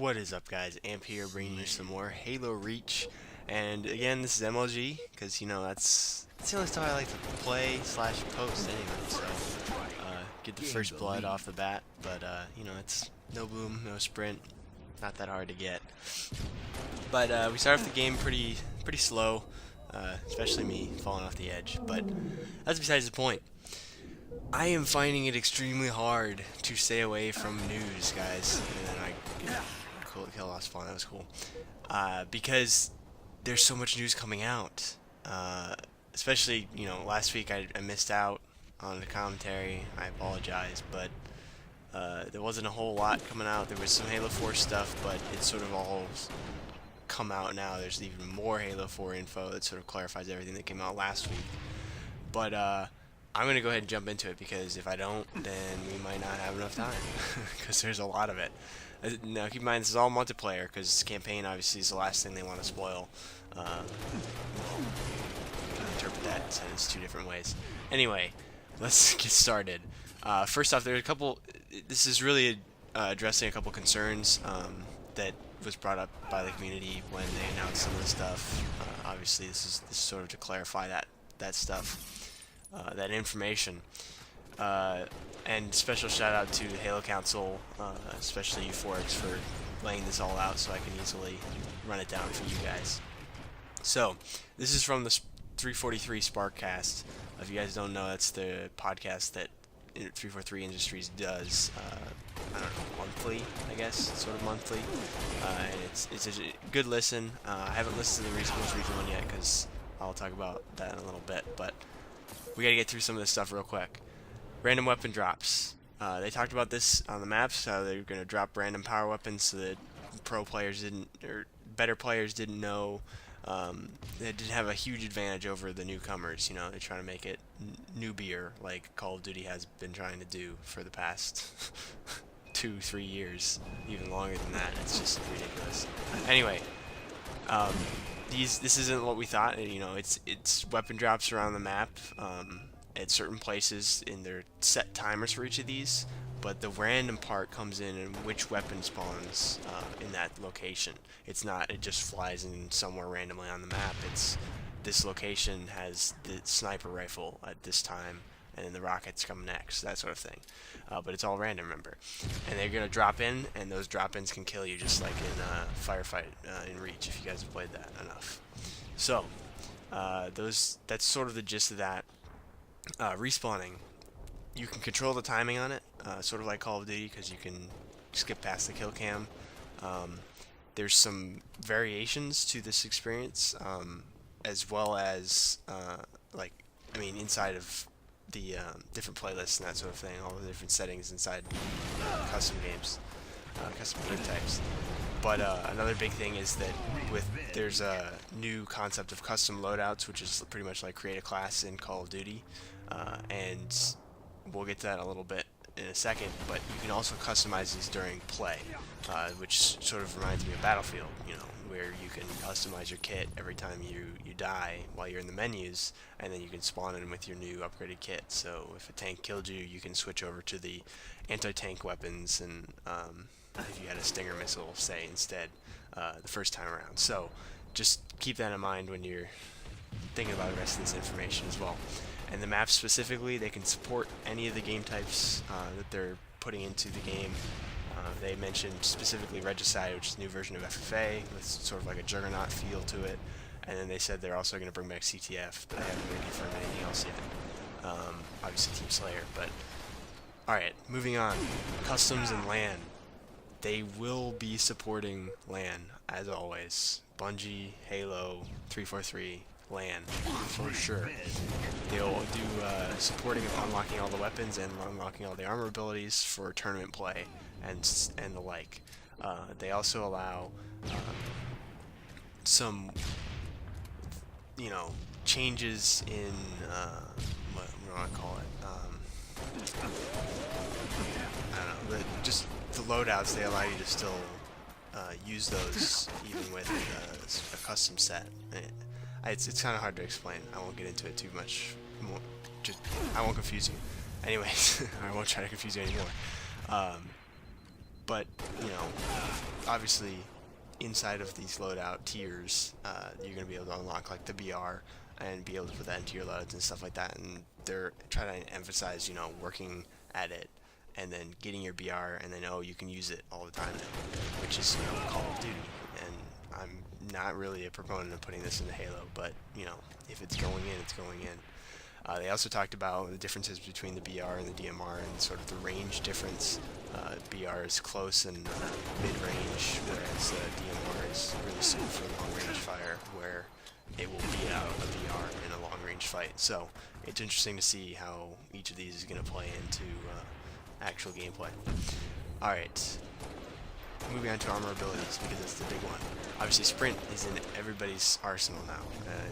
What is up, guys? Amp here, bringing you some more Halo Reach, and again, this is MLG because that's the only stuff I like to play slash post anyway. So get the first blood off the bat, but it's no boom, no sprint, not that hard to get. But we start off the game pretty slow, especially me falling off the edge. But that's besides the point. I am finding it extremely hard to stay away from news, guys. And then cool kill lost spawn. That was cool. Because there's so much news coming out. Especially, last week I missed out on the commentary. I apologize, but there wasn't a whole lot coming out. There was some Halo 4 stuff, but it's sort of all come out now. There's even more Halo 4 info that sort of clarifies everything that came out last week. But I'm going to go ahead and jump into it, because if I don't, then we might not have enough time, because there's a lot of it. Now, keep in mind, this is all multiplayer, because campaign, obviously, is the last thing they want to spoil. You can interpret that in two different ways. Anyway, let's get started. First off, there's a couple... This is really addressing a couple concerns that was brought up by the community when they announced some of the stuff. Obviously, this is sort of to clarify that stuff. That information, and special shout out to the Halo Council, especially Euphorics, for laying this all out so I can easily run it down for you guys. So this is from the 343 Sparkcast. If you guys don't know, that's the podcast that 343 Industries does. I don't know, monthly, I guess, sort of monthly. And it's a good listen. I haven't listened to the most recent one yet, because I'll talk about that in a little bit, but we gotta get through some of this stuff real quick. Random weapon drops. They talked about this on the maps, how they were gonna drop random power weapons so that pro players didn't, or better players didn't know. They didn't have a huge advantage over the newcomers. They're trying to make it newbier, like Call of Duty has been trying to do for the past 2-3 years, even longer than that. It's just ridiculous. Anyway. This isn't what we thought. It's weapon drops around the map at certain places, in their set timers for each of these, but the random part comes in and which weapon spawns in that location. It's not, it just flies in somewhere randomly on the map. It's this location has the sniper rifle at this time, and then the rockets come next, that sort of thing. But it's all random, remember. And they're going to drop in, and those drop-ins can kill you, just like in Firefight in Reach, if you guys have played that enough. So, that's sort of the gist of that. Respawning. You can control the timing on it, sort of like Call of Duty, because you can skip past the kill cam. There's some variations to this experience, as well as, inside of the different playlists and that sort of thing, all the different settings inside custom games, custom game types. But another big thing is that there's a new concept of custom loadouts, which is pretty much like create a class in Call of Duty, and we'll get to that in a little bit in a second. But you can also customize these during play, which sort of reminds me of Battlefield, where you can customize your kit every time you die while you're in the menus, and then you can spawn in with your new upgraded kit. So if a tank killed you, you can switch over to the anti-tank weapons, and if you had a Stinger missile, say, instead, the first time around. So just keep that in mind when you're thinking about the rest of this information as well. And the maps specifically, they can support any of the game types that they're putting into the game. They mentioned specifically Regicide, which is a new version of FFA with sort of like a Juggernaut feel to it. And then they said they're also going to bring back CTF, but I haven't really confirmed anything else yet. Obviously Team Slayer, but... Alright, moving on. Customs and LAN. They will be supporting LAN, as always. Bungie, Halo, 343, LAN, for sure. They'll do supporting of unlocking all the weapons and unlocking all the armor abilities for tournament play and the like. They also allow some, changes in what do I want to call it? I don't know. Just the loadouts. They allow you to still use those even with a custom set. It's kind of hard to explain. I won't get into it too much. I won't confuse you. Anyways, I won't try to confuse you anymore. But, you know, obviously inside of these loadout tiers, you're going to be able to unlock like the BR and be able to put that into your loads and stuff like that. And they're trying to emphasize, you know, working at it and then getting your BR, and then you can use it all the time now, which is, you know, Call of Duty. And I'm not really a proponent of putting this into Halo, but, you know, if it's going in, it's going in. They also talked about the differences between the BR and the DMR and sort of the range difference. BR is close and mid-range, whereas DMR is really suited for long-range fire, where it will beat out a BR in a long-range fight. So it's interesting to see how each of these is going to play into actual gameplay. Alright, moving on to armor abilities, because that's the big one. Obviously, sprint is in everybody's arsenal now.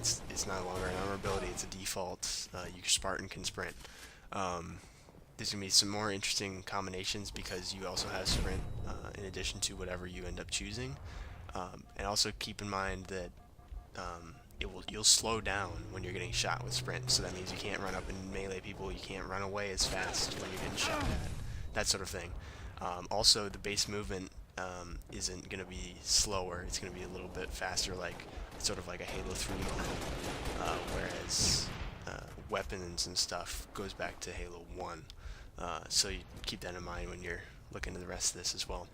It's no longer an armor ability; it's a default. Your Spartan can sprint. There's gonna be some more interesting combinations because you also have sprint in addition to whatever you end up choosing. And also keep in mind that you'll slow down when you're getting shot with sprint. So that means you can't run up and melee people. You can't run away as fast when you're getting shot at. That sort of thing. Also, the base movement isn't going to be slower. It's going to be a little bit faster, like sort of like a Halo 3 model, whereas weapons and stuff goes back to Halo 1. So you keep that in mind when you're looking at the rest of this as well.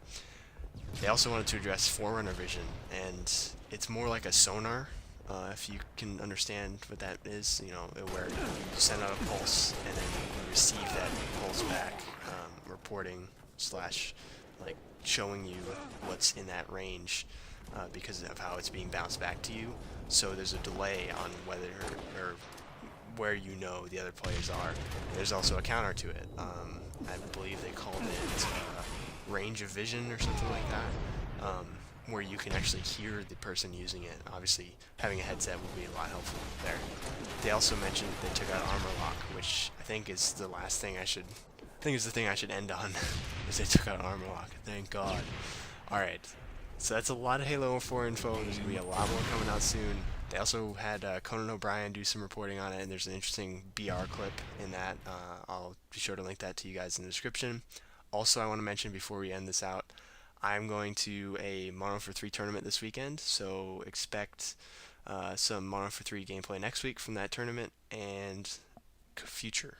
They also wanted to address Forerunner vision, and it's more like a sonar, if you can understand what that is, you know, where you send out a pulse and then you receive that pulse back, reporting slash like showing you what's in that range because of how it's being bounced back to you. So there's a delay on whether or where you know the other players are. There's also a counter to it. I believe they called it range of vision or something like that, where you can actually hear the person using it. Obviously, having a headset would be a lot helpful there. They also mentioned they took out armor lock, which I think is the last thing I should. I think is the thing I should end on, is they took out armor lock. Thank God. Alright, so that's a lot of Halo 4 info. There's going to be a lot more coming out soon. They also had Conan O'Brien do some reporting on it, and there's an interesting BR clip in that. I'll be sure to link that to you guys in the description. Also, I want to mention before we end this out, I'm going to a Mono for 3 tournament this weekend, so expect some Mono for 3 gameplay next week from that tournament and future.